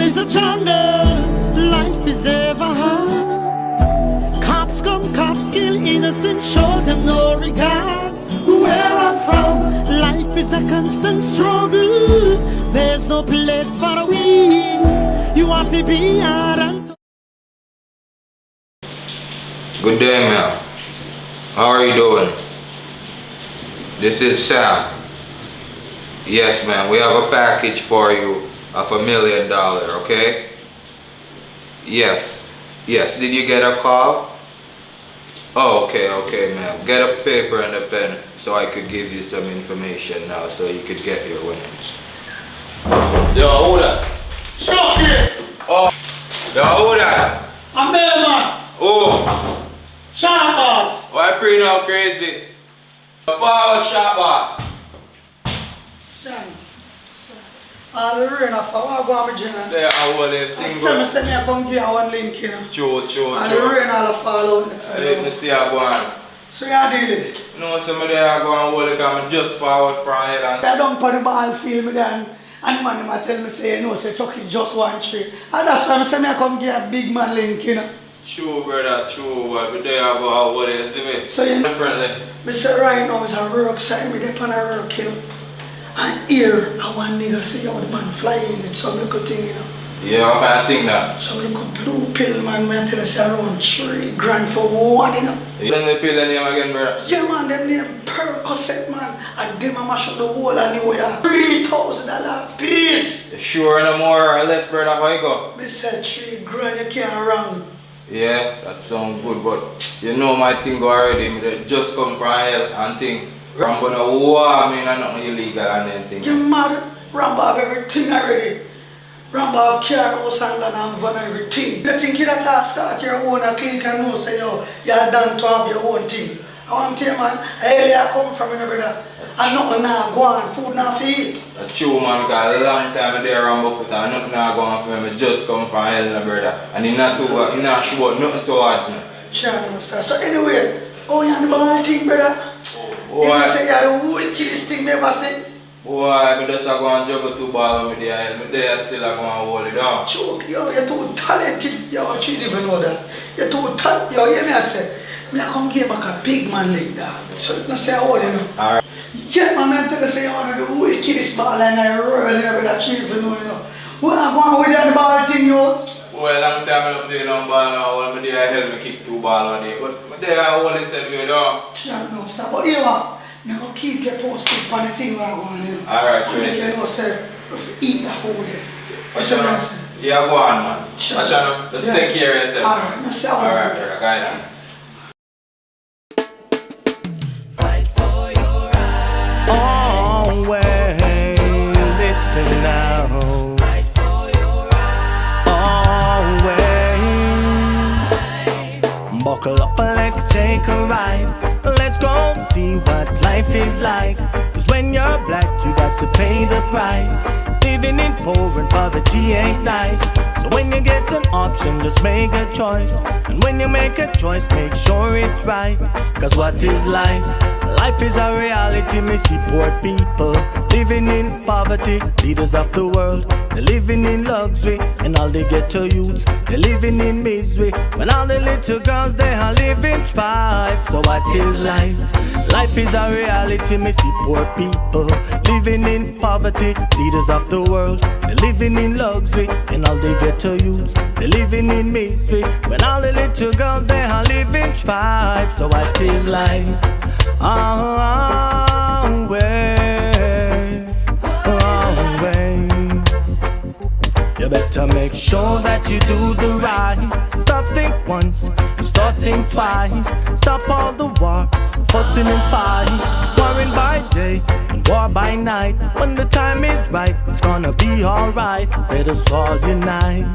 is a jungle, life is ever hard. Cops come, cops kill, innocent, show them no regard. Where I'm from, life is a constant struggle. There's no place for the weak. You have to be hard and Good day, man. How are you doing? This is Sam. Yes, man, we have a package for you of $1 million, okay? Yes. Yes, did you get a call? Oh, okay, man. Get a paper and a pen so I could give you some information now so you could get your winnings. Yo, who that? Stop here! Oh, yo, who that? I'm there, man. Oh, Shot boss. why pretty now crazy? Follow shot boss. Shine. All the rain off. I want to go on my journey. There, I want that I thing said me come give you one link, you know. True. And the rain all fall out. I didn't see how go on. So you deal it. No, somebody there go and hold it because I'm just forward from here and I don't put the ball field me then. And the man them tell me say, you know, say Chucky just 1 3. And that's why I say me come give a big man link, you know. true, brother, true, but there I go and hold it, see me? So you know, Differently. me say right now is a work side, me dey on a work, you know. And here, I one nigga say, yo, the man flying with some little thing, you know. Yeah, what kind of thing that? Some little blue pill, man, me tell you say around 3 grand for one, you know. You don't know the pill name again, brother? Yeah, man, them name Percocet, man. And them a mash up the whole of New York. $3,000 piece. You sure no more or less, brother, how you go? Me said 3 grand, you can't wrong. Yeah, that sounds good, but you know my thing go already. Me dey just come from hell and think Rambo no war, me and nothing illegal and anything. You mad? Rambo have everything already. Rambo have car, house and land and van everything. You think you that start your own and click and know say yo, you're done to have your own thing. I want to tell you, man, I come from, you know, brother. And nothing now go on, food now for eat. That's true, man, because a long time there Rambo foot and nothing now going for me. Me just come from hell, no, brother. And he not sure nothing towards me. Sure, no, sir. So anyway, oh, you on the ball thing, brother? You know say you're the wickedest thing me ever seen. Boy, I just go and juggle 2 balls with me there. Me there still go and hold it down. Choke, yo, you're too talented. Yo, you didn't even know that. You're too talented. Yo, hear me I say. Me I come give back a big man like that. So not say I hold, you know. Alright. Yeah, my man tell you say you're one of the wickedest ball and I roll in every that you even know, you know. What I want with that ball thing, yo? Well, long time I don't play no ball now. When me there help me kick 2 balls on it. But me there I only said you know. Sure, no, stop. But here, man. I'm going to keep your posted on the thing where I'm going, you know. Alright, and crazy. you know, sir, eat the food there. What's your man say? Yeah, go on, man. Sure. Watch out, just take care of yourself. Alright, let's see how Alright, brother, guidance. Fight for your right. Always listen now. Fight for your right. Always buckle up and let's take a ride. Let's go see what life is like. Cause when you're black, you got to pay the price. Living in poor and poverty ain't nice. So when you get an option, just make a choice. And when you make a choice, make sure it's right. Cause what is life? Life is a reality. Me see poor people living in poverty. Leaders of the world, they're living in luxury. And all the ghetto youths, they're living in misery. When all the little girls, they are living strife. So what is life? Life is a reality. Me see poor people living in poverty. Leaders of the world, they're living in luxury. And all the ghetto youths, they're living in misery. When all the little girls, they are living strife. So what is life? You better make sure that you do the right. Stop think once, start think twice. Stop all the war, fussing and fighting. Warring by day and war by night. When the time is right, it's gonna be alright. Let us all unite.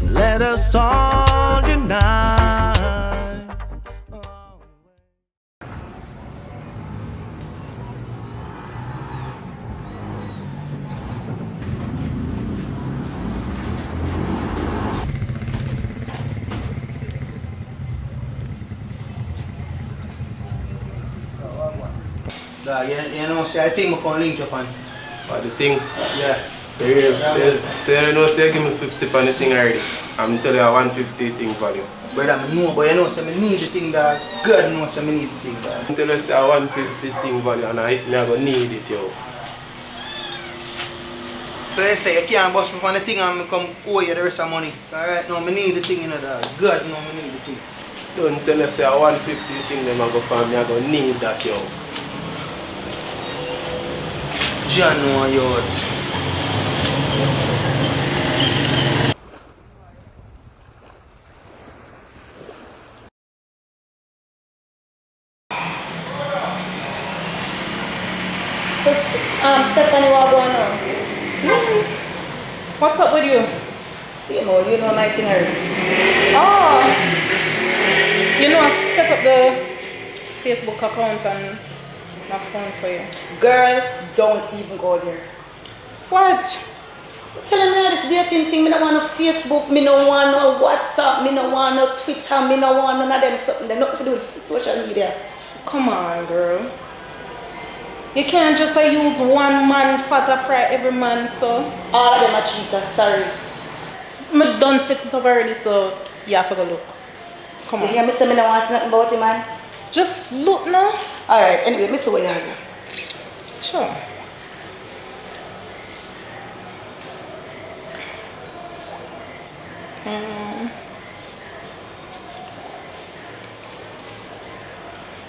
Let us all unite. You know, see, I think we can link up on. But the thing, Yeah. So you know, say give me 50 for the thing already. I'm telling you 150 thing value. Brother, I know, but you know, so I need the thing that God knows I need the thing that. I'm telling you, say 150 thing value and I gonna need it, yo. So you say you can't bust me on the thing and I come owe you the rest of money. Alright, no, I need the thing, you know, that. God knows I need the thing. Don't tell us say 150 thing them I go find me, I gonna need that, yo. John know you. So, Stephanie, what going on? What's up with you? Same old, you know, itinerary. Oh, you know, I set up the Facebook account and my phone for you. Girl, don't even go there. What? Telling me all this dating thing, me don't want no Facebook, me don't want no WhatsApp, me don't want no Twitter, me don't want none of them something. They nothing to do with social media. Come on, girl. You can't just use one man fat fry every man, so. All of them are cheaters, sorry. I done set it up already, so you have to go look. Come You on. hear me say me don't want nothing about it, man? Just look now. Alright, anyway, me see what you have. Sure.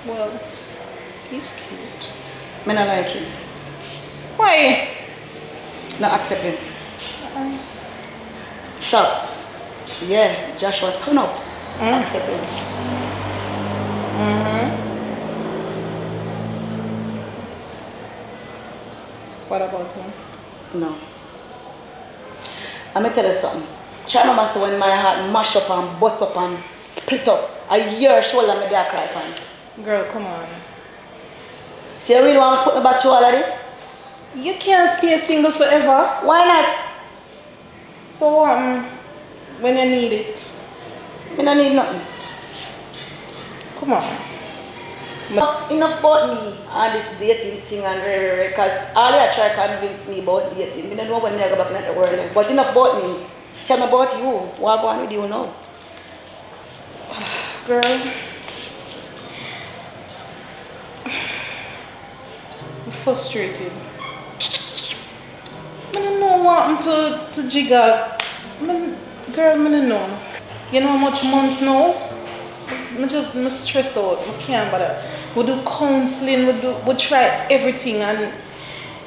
Well, he's cute. Me not like him. Why? Not accept him. So, yeah, Joshua, turn up. Accept him. What about him? No. I'm gonna tell you something. Try my master when my heart mash up and bust up and split up. A year shoulder me there cry for. Girl, come on. So you really want to put me back to all of this? You can't stay single forever. Why not? So, when you need it, Me don't need nothing. come on. Enough about me and this dating thing and because all you try to convince me about dating. I don't know when I go back into the world. But enough about me. Tell me about you. What going on with you now? Girl, I'm frustrated. I don't know what happened to Jigga. Girl, I don't know. You know how much months now? I'm stressed out. I can't bother. We do counseling, we try everything and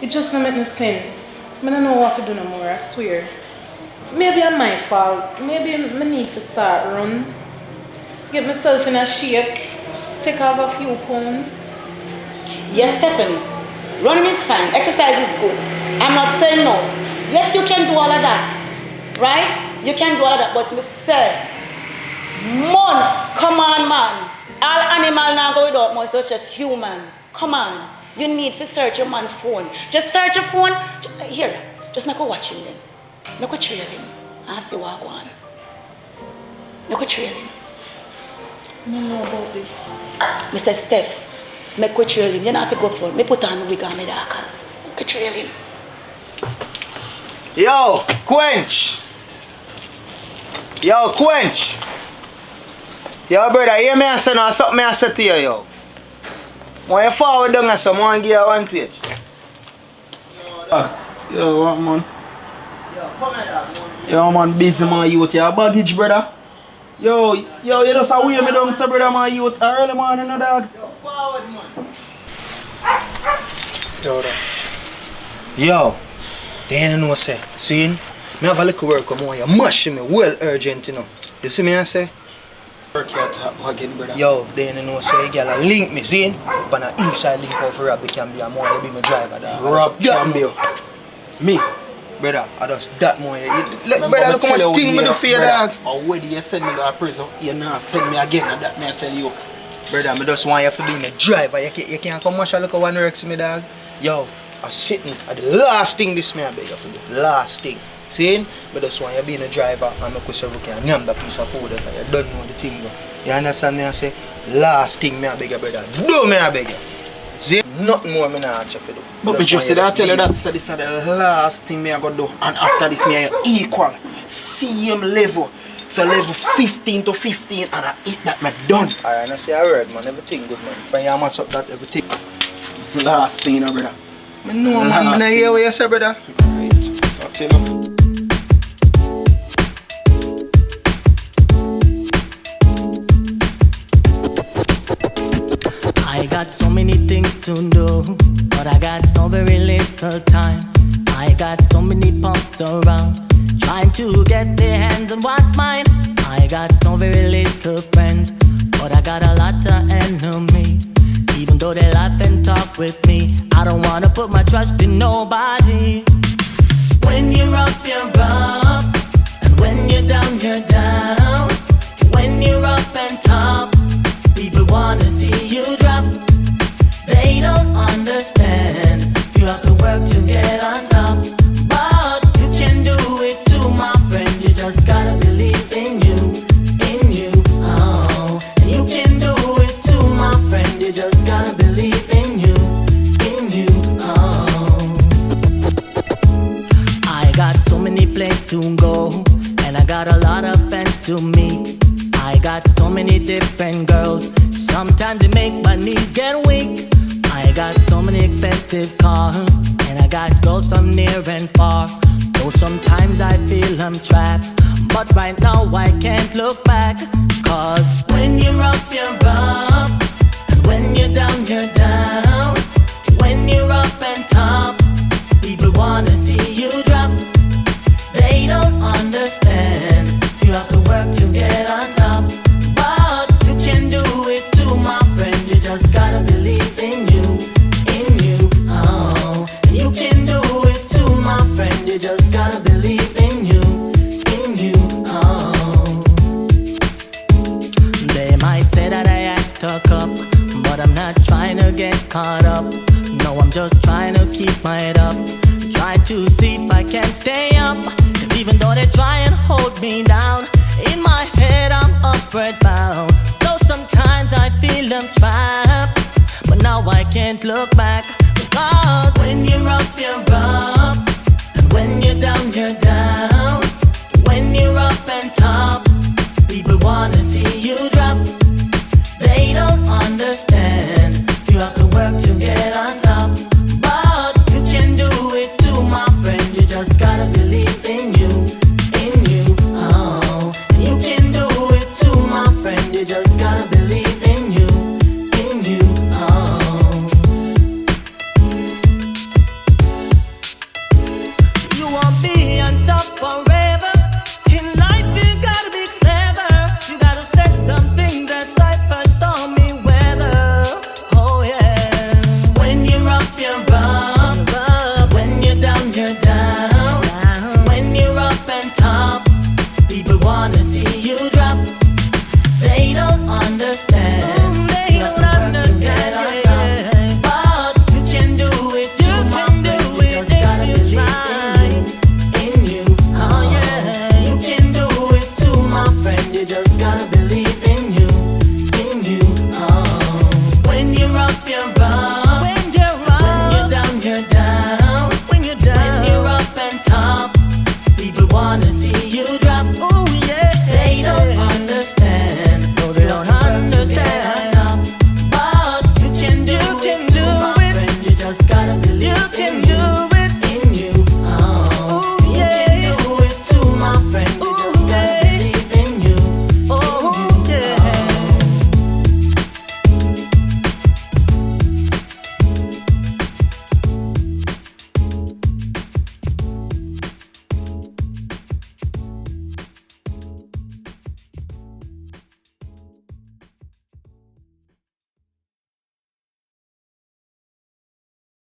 it just don't make no sense. I don't know what to do no more, I swear. Maybe it's my fault. Maybe I need to start run. Get myself in a shape. Take off a few pounds. Yes, Stephanie. Running is fine. Exercise is good. I'm not saying no. Yes, you can do all of that. Right? You can do all of that. But me say, months. Come on, man. All animal now go without months, so it's just human. Come on. You need to search your man's phone. Just search your phone. Here, just make a watch him then. Make a trail him. And see what going on. Make a trail him. I don't know about this. Mr. Steph, make a trail him. You don't have to go for it. Me put on the wig and my darkers. Make a trail him. Yo, Quench! Yo, Quench! Yo, brother, hear me and say no, something I say to you, yo. When you forward down there, I give you one page. Yo, what man? Yo, come here, dog. Yo, man, busy man, youth. Your baggage, brother. Yo, you just a weigh me down, so brother, man, youth. Early morning, no, dog. Yo, forward, man. Yo, dog. Yo, they ain't no say. See, me have a little work come on, you mash me well urgent, you know. You see me I say? Work your top baggage, brother. Yo, they ain't no say, girl, link me, see? But an inside link out for Rob the Cambio, more you be my driver, dog. Rob Cambio. Me? Brother, I just that more. Brother, look how much thing me do for you, dog. Already you send me to a prison, you now send me again, and that me I tell you. Brother, I just want you to be my driver. You can't come much look at one works to me, dog. Yo, I'm sitting at the last thing this man I beg you for do. Last thing. See? But just want you being a driver and make sure you can name that piece of food and you don't know the thing. You understand me? I say, last thing me I beg you, brother. Do me I beg you. See? Nothing more me not ask you to do. But me just said I tell you that so this is the last thing me I go do. And after this me I equal. Same level. So level 15 to 15 and I hit that me done. Alright, I say I heard man, everything good man. When you match up that everything. Last thing, you know, brother. I know man, I hear what you say brother. So, you know. I got so many things to do, but I got so very little time. I got so many punks around, trying to get their hands on what's mine. I got so very little friends, but I got a lot of enemies. Even though they laugh and talk with me, I don't wanna put my trust in nobody. When you're up, you're up, and when you're down, you're down. When you're up and top, people wanna see you drop. They don't understand, you have to work to get on top. But you can do it too, my friend, you just gotta believe in you, oh. And you can do it too, my friend, you just gotta believe in you, oh. I got so many places to go, and I got a lot of friends to meet. I got so many different girls, sometimes they make my knees get weak. I got so many expensive cars, and I got girls from near and far. Though sometimes I feel I'm trapped, but right now I can't look back. Cause when you're up, you're up, and when you're down, you're down. When you're up and top, people wanna see you drop. They don't understand, you have to work to get on top. But you can do it too, my friend, you just gotta believe in you, oh. You can do it too, my friend, you just gotta believe in you, oh. They might say that I act stuck up, but I'm not trying to get caught up. No, I'm just trying to keep my head up, try to see if I can stay up. Cause even though they try and hold me down, in my head I'm upward bound. Though sometimes I feel I'm trapped, but now I can't look back. God, when you're up, you're up.